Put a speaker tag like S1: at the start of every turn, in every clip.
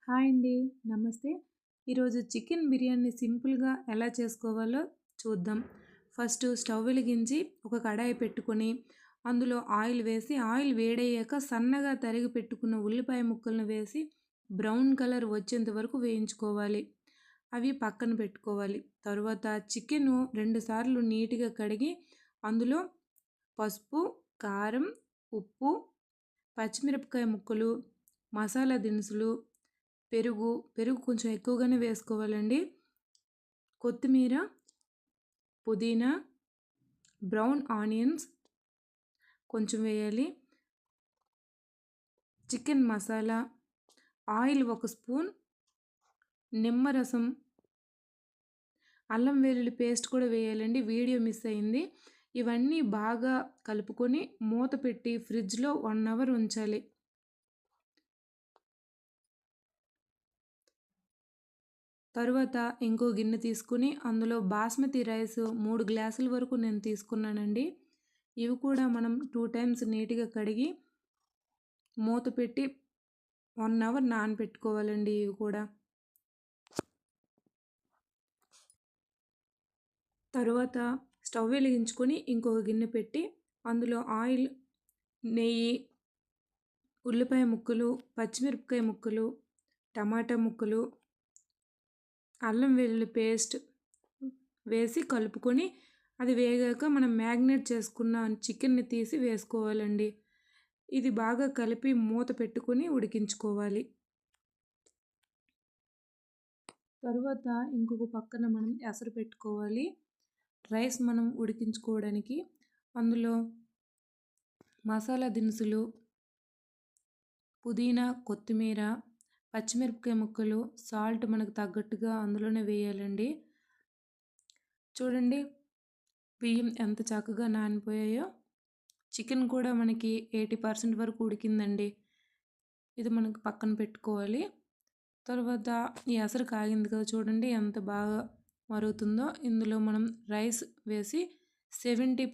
S1: Hi అండి. నమస్తే. ఈరోజు చికెన్ బిర్యానీ సింపుల్‌గా ఎలా చేసుకోవాలో చూద్దాం. ఫస్ట్ స్టవ్ వెలిగించి ఒక కడాయి పెట్టుకొని, అందులో ఆయిల్ వేసి, ఆయిల్ వేడయ్యాక సన్నగా తరిగి పెట్టుకున్న ఉల్లిపాయ ముక్కలను వేసి, బ్రౌన్ కలర్ వచ్చేంత వరకు వేయించుకోవాలి. అవి పక్కన పెట్టుకోవాలి. తరువాత చికెను 2 సార్లు నీట్‌గా కడిగి, అందులో పసుపు, కారం, ఉప్పు, పచ్చిమిరపకాయ ముక్కలు, మసాలా దినుసులు, పెరుగు కొంచెం ఎక్కువగానే వేసుకోవాలండి. కొత్తిమీర, పుదీనా, బ్రౌన్ ఆనియన్స్ కొంచెం వేయాలి. చికెన్ మసాలా, ఆయిల్ 1 స్పూన్, నిమ్మరసం, అల్లం వెల్లుల్లి పేస్ట్ కూడా వేయాలండి. వీడియో మిస్ అయింది. ఇవన్నీ బాగా కలుపుకొని మూత పెట్టి ఫ్రిడ్జ్‌లో 1 అవర్ ఉంచాలి. తరువాత ఇంకో గిన్నె తీసుకుని అందులో బాస్మతి రైస్ 3 గ్లాసుల వరకు నేను తీసుకున్నానండి. ఇవి కూడా మనం 2 టైమ్స్ నీట్‌గా కడిగి మూత పెట్టి 1 అవర్ నానబెట్టుకోవాలండి ఇవి కూడా. తరువాత స్టవ్ వెలిగించుకొని ఇంకొక గిన్నె పెట్టి అందులో ఆయిల్, నెయ్యి, ఉల్లిపాయ ముక్కలు, పచ్చిమిరపకాయ ముక్కలు, టమాటా ముక్కలు, అల్లం వెల్లుల్లి పేస్ట్ వేసి కలుపుకొని అది వేగాక మనం మ్యాగ్నేట్ చేసుకున్న చికెన్ని తీసి వేసుకోవాలండి. ఇది బాగా కలిపి మూత పెట్టుకొని ఉడికించుకోవాలి. తరువాత ఇంకొక పక్కన మనం ఎసరు పెట్టుకోవాలి. రైస్ మనం ఉడికించుకోవడానికి అందులో మసాలా దినుసులు, పుదీనా, కొత్తిమీర, పచ్చిమిరపకాయ ముక్కలు, సాల్ట్ మనకు తగ్గట్టుగా అందులోనే వేయాలండి. చూడండి బియ్యం ఎంత చక్కగా నానిపోయాయో. చికెన్ కూడా మనకి 80% వరకు ఉడికిందండి. ఇది మనకు పక్కన పెట్టుకోవాలి. తర్వాత ఈ ఎసరు కాగింది కదా, చూడండి ఎంత బాగా మరుగుతుందో. ఇందులో మనం రైస్ వేసి 70%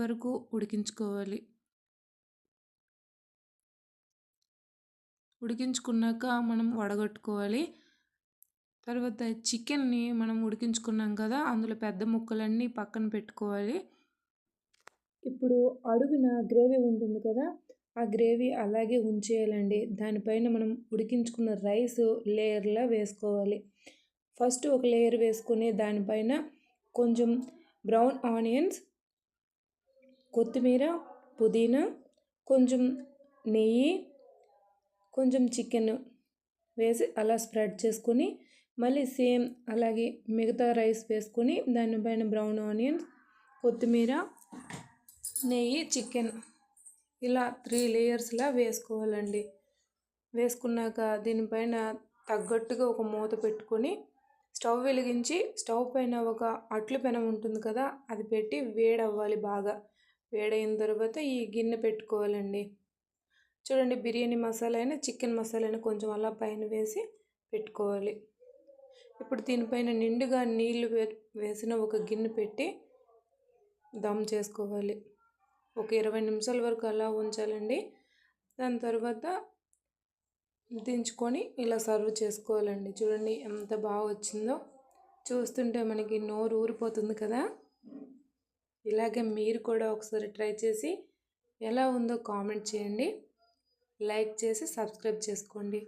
S1: వరకు ఉడికించుకోవాలి. ఉడికించుకున్నాక మనం వడగట్టుకోవాలి. తర్వాత చికెన్ని మనం ఉడికించుకున్నాం కదా, అందులో పెద్ద ముక్కలన్నీ పక్కన పెట్టుకోవాలి. ఇప్పుడు అడుగున గ్రేవీ ఉంటుంది కదా, ఆ గ్రేవీ అలాగే ఉంచేయాలండి. దానిపైన మనం ఉడికించుకున్న రైస్ లేయర్లా వేసుకోవాలి. ఫస్ట్ ఒక లేయర్ వేసుకొని దానిపైన కొంచెం బ్రౌన్ ఆనియన్స్, కొత్తిమీర, పుదీనా, కొంచెం నెయ్యి, కొంచెం చికెన్ వేసి అలా స్ప్రెడ్ చేసుకొని మళ్ళీ సేమ్ అలాగే మిగతా రైస్ వేసుకొని దానిపైన బ్రౌన్ ఆనియన్స్, కొత్తిమీర, నెయ్యి, చికెన్ ఇలా 3 లేయర్స్లా వేసుకోవాలండి. వేసుకున్నాక దీనిపైన తగ్గట్టుగా ఒక మూత పెట్టుకొని స్టవ్ వెలిగించి స్టవ్ పైన ఒక అట్ల పెనం ఉంటుంది కదా, అది పెట్టి వేడవ్వాలి బాగా. వేడైన తర్వాత ఈ గిన్నె పెట్టుకోవాలండి. చూడండి బిర్యానీ మసాలా అయినా చికెన్ మసాలా అయినా కొంచెం అలా పైన వేసి పెట్టుకోవాలి. ఇప్పుడు దీనిపైన నిండుగా నీళ్లు వేసిన ఒక గిన్నె పెట్టి దమ్ చేసుకోవాలి. ఒక 20 నిమిషాల వరకు అలా ఉంచాలండి. దాని తర్వాత దించుకొని ఇలా సర్వ్ చేసుకోవాలండి. చూడండి ఎంత బాగా వచ్చిందో. చూస్తుంటే మనకి నోరు ఊరిపోతుంది కదా. ఇలాగే మీరు కూడా ఒకసారి ట్రై చేసి ఎలా ఉందో కామెంట్ చేయండి. లైక్ చేసి సబ్స్క్రైబ్ చేసుకోండి.